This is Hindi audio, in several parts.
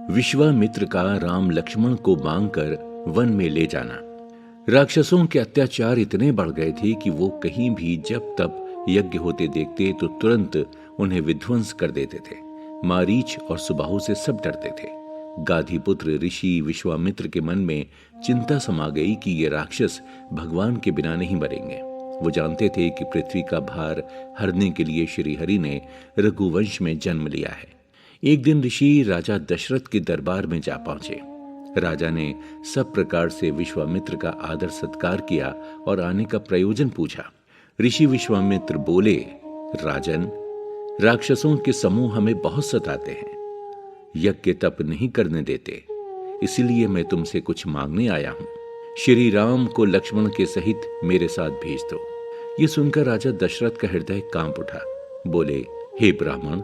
विश्वामित्र का राम लक्ष्मण को मांगकर वन में ले जाना। राक्षसों के अत्याचार इतने बढ़ गए थे कि वो कहीं भी जब तब यज्ञ होते देखते तो तुरंत उन्हें विध्वंस कर देते थे। मारीच और सुबाहु से सब डरते थे। गाधीपुत्र ऋषि विश्वामित्र के मन में चिंता समा गई कि ये राक्षस भगवान के बिना नहीं मरेंगे। वो जानते थे कि पृथ्वी का भार हरने के लिए श्री हरि ने रघुवंश में जन्म लिया है। एक दिन ऋषि राजा दशरथ के दरबार में जा पहुंचे। राजा ने सब प्रकार से विश्वामित्र का आदर सत्कार किया और आने का प्रयोजन पूछा। ऋषि विश्वामित्र बोले, राजन, राक्षसों के समूह हमें बहुत सताते हैं, यज्ञ तप नहीं करने देते, इसलिए मैं तुमसे कुछ मांगने आया हूं। श्री राम को लक्ष्मण के सहित मेरे साथ भेज दो। ये सुनकर राजा दशरथ का हृदय कांप उठा। बोले, हे ब्राह्मण,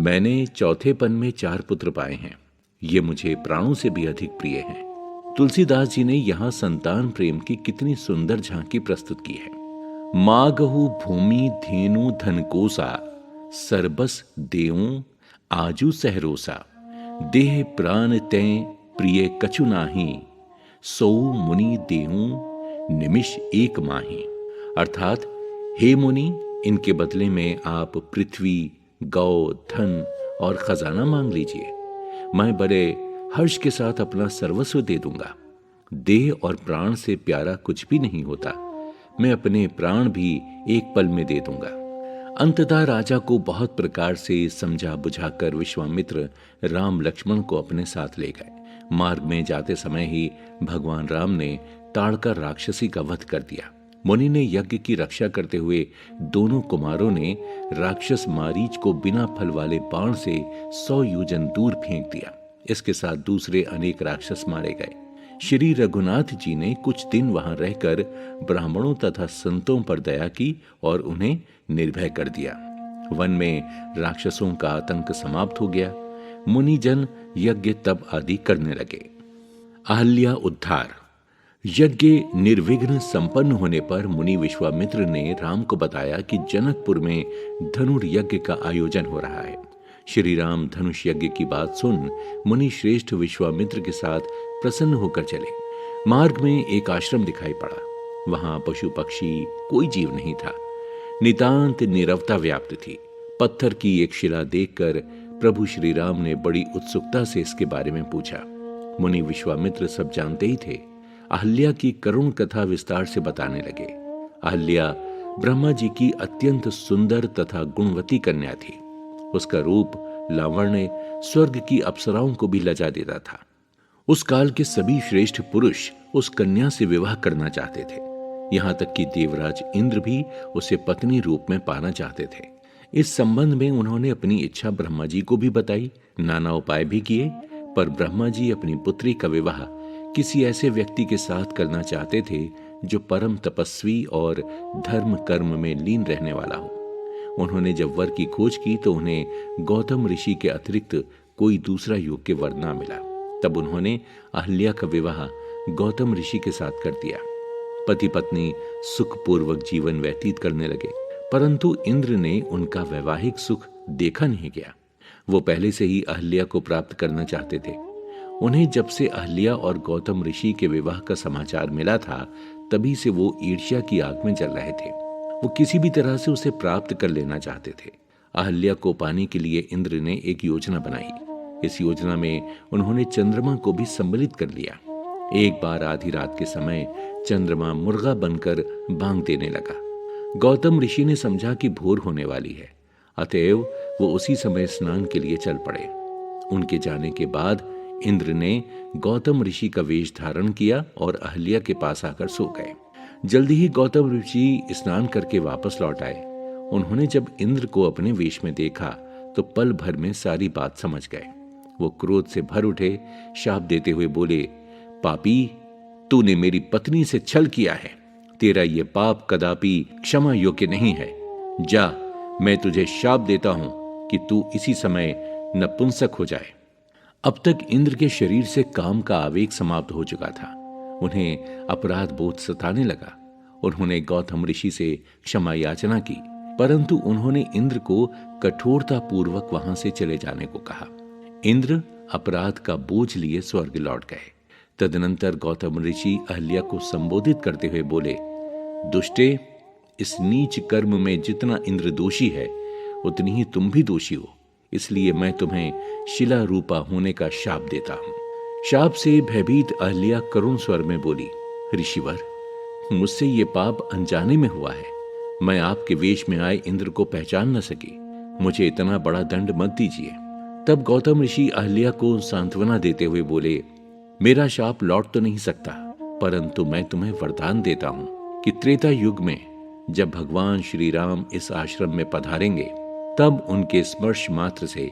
मैंने चौथेपन में 4 पुत्र पाए हैं। ये मुझे प्राणों से भी अधिक प्रिय हैं। तुलसीदास जी ने यहाँ संतान प्रेम की कितनी सुंदर झांकी प्रस्तुत की है। मागहु भूमि धेनु धनकोसा, सरबस देऊं आजू सहरोसा, देह प्राण तैं प्रिय कछु नाही, सौ मुनि देऊं निमिष एक माही। अर्थात, हे मुनि, इनके बदले में आप पृथ्वी, गौ, धन और खजाना मांग लीजिए। मैं बड़े हर्ष के साथ अपना सर्वस्व दे दूंगा। देह और प्राण से प्यारा कुछ भी नहीं होता। मैं अपने प्राण भी एक पल में दे दूंगा। अंततः राजा को बहुत प्रकार से समझा बुझाकर विश्वामित्र राम लक्ष्मण को अपने साथ ले गए। मार्ग में जाते समय ही भगवान राम ने ताड़का राक्षसी का वध कर दिया। मुनि ने यज्ञ की रक्षा करते हुए दोनों कुमारों ने राक्षस मारीच को बिना फल वाले बाण से 100 योजन दूर फेंक दिया। इसके साथ दूसरे अनेक राक्षस मारे गए। श्री रघुनाथ जी ने कुछ दिन वहां रहकर ब्राह्मणों तथा संतों पर दया की और उन्हें निर्भय कर दिया। वन में राक्षसों का आतंक समाप्त हो गया। मुनिजन यज्ञ तप आदि करने लगे। अहल्या उद्धार। यज्ञ निर्विघ्न संपन्न होने पर मुनि विश्वामित्र ने राम को बताया कि जनकपुर में धनुर्यज्ञ का आयोजन हो रहा है। श्री राम धनुष यज्ञ की बात सुन मुनि श्रेष्ठ विश्वामित्र के साथ प्रसन्न होकर चले। मार्ग में एक आश्रम दिखाई पड़ा। वहां पशु पक्षी कोई जीव नहीं था। नितांत नीरवता व्याप्त थी। पत्थर की एक शिला देखकर प्रभु श्री राम ने बड़ी उत्सुकता से इसके बारे में पूछा। मुनि विश्वामित्र सब जानते ही थे। अहल्या की करुण कथा विस्तार से बताने लगे। अहल्या ब्रह्मा जी की अत्यंत सुंदर तथा गुणवती कन्या थी। उसका रूप लावण्य स्वर्ग की अप्सराओं को भी लजा देता था। उस काल के सभी श्रेष्ठ पुरुष उस कन्या से विवाह करना चाहते थे। यहां तक कि देवराज इंद्र भी उसे पत्नी रूप में पाना चाहते थे। इस संबंध में उन्होंने अपनी इच्छा ब्रह्मा जी को भी बताई, नाना उपाय भी किए, पर ब्रह्मा जी अपनी पुत्री का विवाह किसी ऐसे व्यक्ति के साथ करना चाहते थे जो परम तपस्वी और धर्म कर्म में लीन रहने वाला हो। उन्होंने जब वर की खोज की तो उन्हें गौतम ऋषि के अतिरिक्त कोई दूसरा योग्य वर ना मिला। तब उन्होंने अहल्या का विवाह गौतम ऋषि के साथ कर दिया। पति पत्नी सुखपूर्वक जीवन व्यतीत करने लगे, परंतु इंद्र ने उनका वैवाहिक सुख देखा नहीं गया। वो पहले से ही अहल्या को प्राप्त करना चाहते थे। उन्हें जब से अहल्या और गौतम ऋषि के विवाह का समाचार मिला था, तभी से वो ईर्ष्या की आग में जल रहे थे। वो किसी भी तरह से उसे प्राप्त कर लेना चाहते थे। अहल्या को पाने के लिए इंद्र ने एक योजना बनाई। इस योजना में उन्होंने चंद्रमा को भी सम्मिलित कर लिया। एक बार आधी रात के समय चंद्रमा मुर्गा बनकर बांग देने लगा। गौतम ऋषि ने समझा कि भोर होने वाली है, अतएव वो उसी समय स्नान के लिए चल पड़े। उनके जाने के बाद इंद्र ने गौतम ऋषि का वेश धारण किया और अहल्या के पास आकर सो गए। जल्दी ही गौतम ऋषि स्नान करके वापस लौट आए। उन्होंने जब इंद्र को अपने वेश में देखा तो पल भर में सारी बात समझ गए। वो क्रोध से भर उठे, शाप देते हुए बोले, पापी, तूने मेरी पत्नी से छल किया है। तेरा ये पाप कदापि क्षमा योग्य नहीं है। जा, मैं तुझे शाप देता हूं कि तू इसी समय नपुंसक हो जाए। अब तक इंद्र के शरीर से काम का आवेग समाप्त हो चुका था। उन्हें अपराध बोध सताने लगा। उन्होंने गौतम ऋषि से क्षमा याचना की, परंतु उन्होंने इंद्र को कठोरता पूर्वक वहां से चले जाने को कहा। इंद्र अपराध का बोझ लिए स्वर्ग लौट गए। तदनंतर गौतम ऋषि अहल्या को संबोधित करते हुए बोले, दुष्टे, इस नीच कर्म में जितना इंद्र दोषी है उतनी ही तुम भी दोषी हो, इसलिए मैं तुम्हें शिला रूपा होने का शाप देता हूं। शाप से भयभीत अहल्या करुण स्वर में बोली, ऋषिवर, मुझसे ये पाप अनजाने में हुआ है। मैं आपके वेश में आए इंद्र को पहचान न सकी, मुझे इतना बड़ा दंड मत दीजिए। तब गौतम ऋषि अहल्या को सांत्वना देते हुए बोले, मेरा शाप लौट तो नहीं सकता, परंतु मैं तुम्हें वरदान देता हूं कि त्रेता युग में जब भगवान श्री राम इस आश्रम में पधारेंगे, तब उनके स्पर्श मात्र से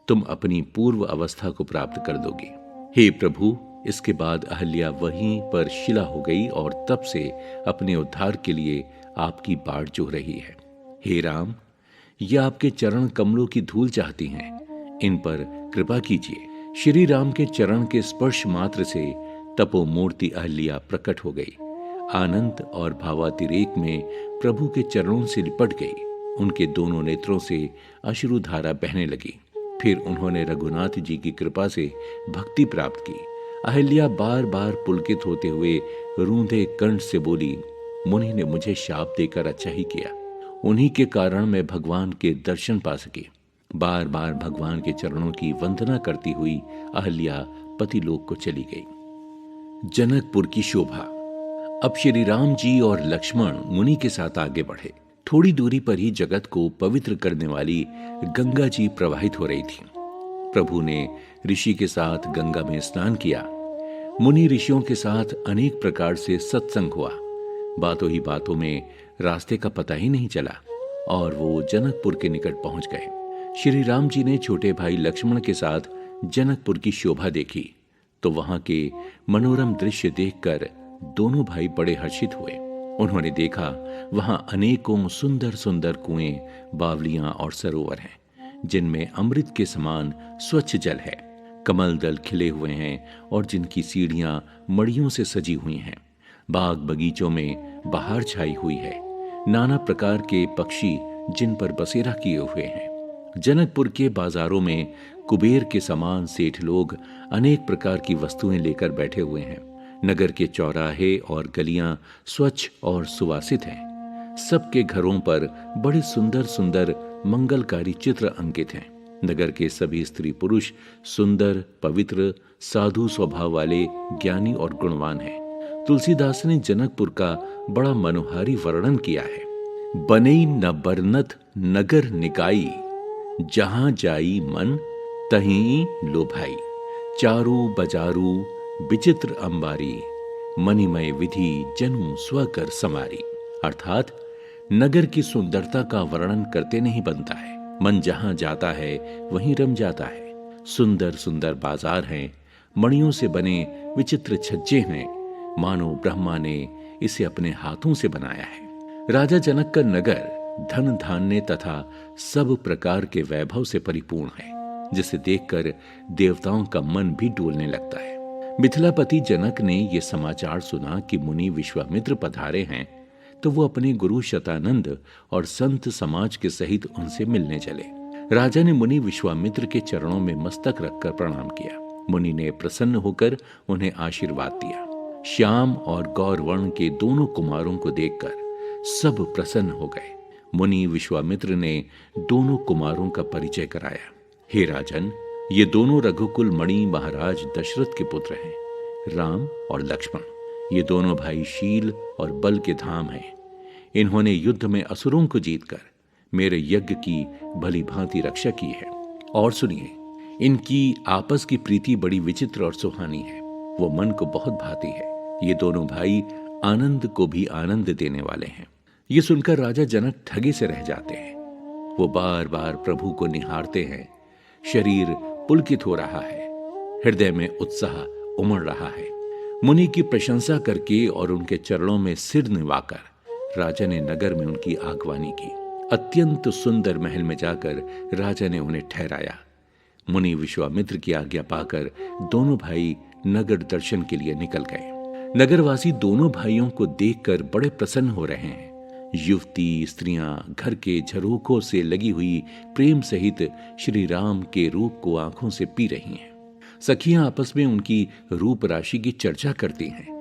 तुम अपनी पूर्व अवस्था को प्राप्त कर दोगे। हे प्रभु, इसके बाद अहल्या वहीं पर शिला हो गई और तब से अपने उद्धार के लिए आपकी बाट जोह रही है। हे राम, यह आपके चरण कमलों की धूल चाहती हैं, इन पर कृपा कीजिए। श्री राम के चरण के स्पर्श मात्र से तपोमूर्ति अहल्या प्रकट हो गई। आनंद और भावातिरेक में प्रभु के चरणों से लिपट गई। उनके दोनों नेत्रों से अश्रुधारा बहने लगी। फिर उन्होंने रघुनाथ जी की कृपा से भक्ति प्राप्त की। अहल्या बार बार पुलकित होते हुए रूंधे कंठ से बोली, मुनि ने मुझे शाप देकर अच्छा ही किया, उन्हीं के कारण मैं भगवान के दर्शन पा सकी। बार बार भगवान के चरणों की वंदना करती हुई अहल्या पतिलोक को चली गई। जनकपुर की शोभा। अब श्री राम जी और लक्ष्मण मुनि के साथ आगे बढ़े। थोड़ी दूरी पर ही जगत को पवित्र करने वाली गंगा जी प्रवाहित हो रही थी। प्रभु ने ऋषि के साथ गंगा में स्नान किया। मुनि ऋषियों के साथ अनेक प्रकार से सत्संग हुआ। बातों ही बातों में रास्ते का पता ही नहीं चला और वो जनकपुर के निकट पहुंच गए। श्री राम जी ने छोटे भाई लक्ष्मण के साथ जनकपुर की शोभा देखी तो वहां के मनोरम दृश्य देखकर दोनों भाई बड़े हर्षित हुए। उन्होंने देखा वहां अनेकों सुंदर सुंदर कुएं, बावलियां और सरोवर हैं, जिनमें अमृत के समान स्वच्छ जल है। कमल दल खिले हुए हैं और जिनकी सीढ़ियां मड़ियों से सजी हुई हैं। बाग बगीचों में बहार छाई हुई है। नाना प्रकार के पक्षी जिन पर बसेरा किए हुए हैं। जनकपुर के बाजारों में कुबेर के समान सेठ लोग अनेक प्रकार की वस्तुएं लेकर बैठे हुए हैं। नगर के चौराहे और गलियां स्वच्छ और सुवासित हैं। सबके घरों पर बड़े सुंदर सुंदर मंगलकारी चित्र अंकित हैं। नगर के सभी स्त्री पुरुष सुंदर, पवित्र, साधु स्वभाव वाले, ज्ञानी और गुणवान हैं। तुलसीदास ने जनकपुर का बड़ा मनोहारी वर्णन किया है। बनई न बरनत नगर निकाई, जहां जाई मन तहीं लोभाई। चारू बजारू विचित्र अंबारी, मणिमय विधि जनु स्वकर समारी। अर्थात नगर की सुंदरता का वर्णन करते नहीं बनता है। मन जहां जाता है वहीं रम जाता है। सुंदर सुंदर बाजार हैं, मणियों से बने विचित्र छज्जे हैं, मानो ब्रह्मा ने इसे अपने हाथों से बनाया है। राजा जनक का नगर धन धान्य तथा सब प्रकार के वैभव से परिपूर्ण है, जिसे देखकर देवताओं का मन भी डोलने लगता है। मिथिलापति जनक ने यह समाचार सुना कि मुनि विश्वामित्र पधारे हैं, तो वो अपने गुरु शतानंद और संत समाज के सहित उनसे मिलने चले। राजा ने मुनि विश्वामित्र के चरणों में मस्तक रखकर प्रणाम किया। मुनि ने प्रसन्न होकर उन्हें आशीर्वाद दिया। श्याम और गौरवर्ण के दोनों कुमारों को देखकर सब प्रसन्न हो गए। मुनि विश्वामित्र ने दोनों कुमारों का परिचय कराया। हे राजन, ये दोनों रघुकुल मणि महाराज दशरथ के पुत्र हैं, राम और लक्ष्मण। ये दोनों भाई शील और बल के धाम हैं। इन्होंने युद्ध में असुरों को जीतकर मेरे यज्ञ की भली भांति रक्षा की है। और सुनिए, इनकी आपस की प्रीति बड़ी विचित्र और सुहानी है। वो मन को बहुत भाती है। ये दोनों भाई आनंद को भी आनंद देने वाले हैं। ये सुनकर राजा जनक ठगे से रह जाते हैं। वो बार बार प्रभु को निहारते हैं। शरीर पुलकित हो रहा है, हृदय में उत्साह उमड़ रहा है। मुनि की प्रशंसा करके और उनके चरणों में सिर निवाकर राजा ने नगर में उनकी आगवानी की। अत्यंत सुंदर महल में जाकर राजा ने उन्हें ठहराया। मुनि विश्वामित्र की आज्ञा पाकर दोनों भाई नगर दर्शन के लिए निकल गए। नगरवासी दोनों भाइयों को देखकर बड़े प्रसन्न हो रहे हैं। युवती स्त्रियां घर के झरोखों से लगी हुई प्रेम सहित श्री राम के रूप को आंखों से पी रही हैं। सखियां आपस में उनकी रूप राशि की चर्चा करती हैं।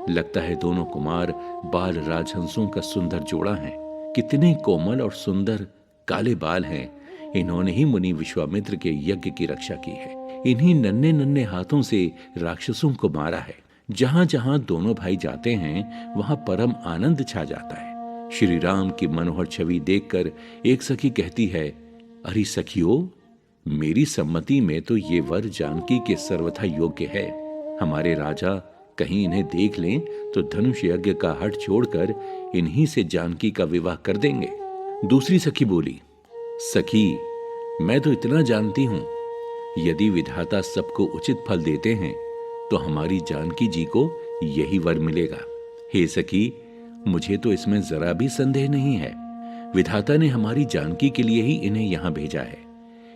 लगता है दोनों कुमार बाल राजहंसों का सुंदर जोड़ा है। कितने कोमल और सुंदर काले बाल हैं। इन्होंने ही मुनि विश्वामित्र के यज्ञ की रक्षा की है। इन्हीं नन्हे नन्हे हाथों से राक्षसों को मारा है। जहां जहां दोनों भाई जाते हैं वहां परम आनंद छा जाता है। श्री राम की मनोहर छवि देखकर एक सखी कहती है, अरे सखियों, मेरी सम्मति में तो ये वर जानकी के सर्वथा योग्य है। हमारे राजा कहीं इन्हें देख लें तो धनुष यज्ञ का हठ छोड़कर इन्हीं से जानकी का विवाह कर देंगे। दूसरी सखी बोली, सखी, मैं तो इतना जानती हूं, यदि विधाता सबको उचित फल देते हैं तो हमारी जानकी जी को यही वर मिलेगा। हे सखी, मुझे तो इसमें जरा भी संदेह नहीं है। विधाता ने हमारी जानकी के लिए ही इन्हें यहां भेजा है।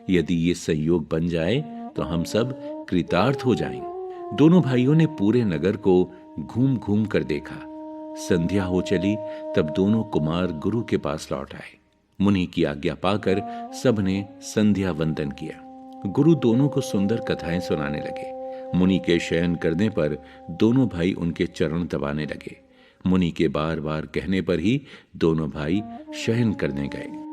यदि ये संयोग बन जाए तो हम सब कृतार्थ हो जाएं। दोनों भाइयों ने पूरे नगर को घूम घूम कर देखा। संध्या हो चली तब दोनों कुमार गुरु के पास लौट आए। मुनि की आज्ञा पाकर सबने संध्या वंदन किया। गुरु दोनों को सुंदर कथाएं सुनाने लगे। मुनि के शयन करने पर दोनों भाई उनके चरण दबाने लगे। मुनि के बार बार कहने पर ही दोनों भाई शयन करने गए।